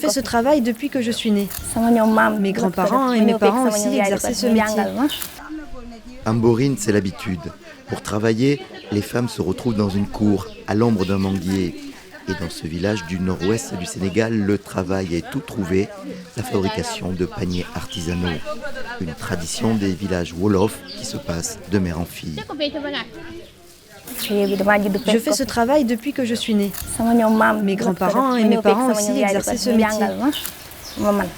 fais ce travail depuis que je suis née. Mes grands-parents et mes parents aussi exerçaient ce métier. Amborine, c'est l'habitude. Pour travailler, les femmes se retrouvent dans une cour, à l'ombre d'un manguier. Et dans ce village du nord-ouest du Sénégal, le travail est tout trouvé, la fabrication de paniers artisanaux. Une tradition des villages Wolof qui se passe de mère en fille. Je fais ce travail depuis que je suis née. Mes grands-parents et mes parents aussi exerçaient ce métier.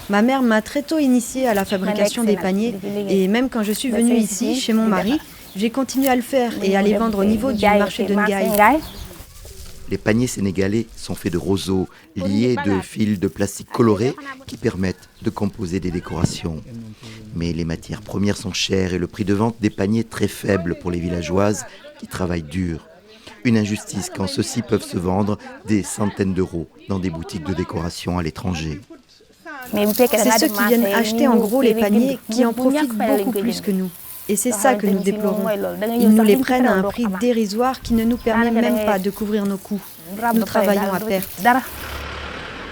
Ma mère m'a très tôt initiée à la fabrication des paniers et même quand je suis venue ici, chez mon mari, j'ai continué à le faire et à les vendre au niveau du marché de Ngaï. Les paniers sénégalais sont faits de roseaux, liés de fils de plastique colorés qui permettent de composer des décorations. Mais les matières premières sont chères et le prix de vente des paniers très faible pour les villageoises qui travaillent dur. Une injustice quand ceux-ci peuvent se vendre des centaines d'euros dans des boutiques de décoration à l'étranger. C'est ceux qui viennent acheter en gros les paniers qui en profitent beaucoup plus que nous. Et c'est ça que nous déplorons. Ils nous les prennent à un prix dérisoire qui ne nous permet même pas de couvrir nos coûts. Nous travaillons à perte.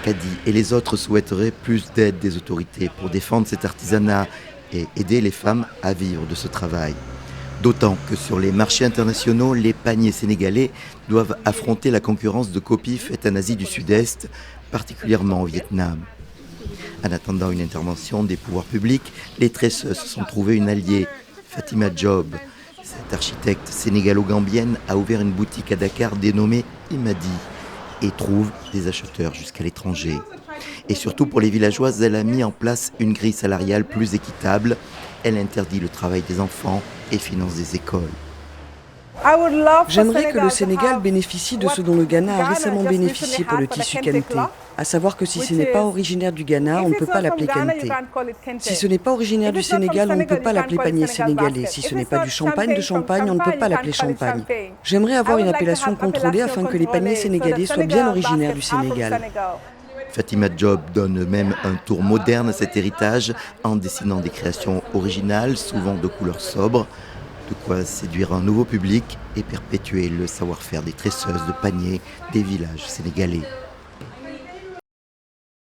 Kadi et les autres souhaiteraient plus d'aide des autorités pour défendre cet artisanat et aider les femmes à vivre de ce travail. D'autant que sur les marchés internationaux, les paniers sénégalais doivent affronter la concurrence de copies faites en Asie du Sud-Est, particulièrement au Vietnam. En attendant une intervention des pouvoirs publics, les tresseuses se sont trouvées une alliée, Fatima Job. Cette architecte sénégalo-gambienne a ouvert une boutique à Dakar dénommée Imadi et trouve des acheteurs jusqu'à l'étranger. Et surtout pour les villageoises, elle a mis en place une grille salariale plus équitable. Elle interdit le travail des enfants et finance des écoles. J'aimerais que le Sénégal bénéficie de ce dont le Ghana a récemment bénéficié pour le tissu Kente. À savoir que si ce n'est pas originaire du Ghana, on ne peut pas l'appeler Kente. Si ce n'est pas originaire du Sénégal, on ne peut pas l'appeler panier sénégalais. Si ce n'est pas du champagne de Champagne, on ne peut pas l'appeler champagne. J'aimerais avoir une appellation contrôlée afin que les paniers sénégalais soient bien originaires du Sénégal. Fatima Job donne même un tour moderne à cet héritage en dessinant des créations originales, souvent de couleurs sobres. De quoi séduire un nouveau public et perpétuer le savoir-faire des tresseuses de paniers des villages sénégalais.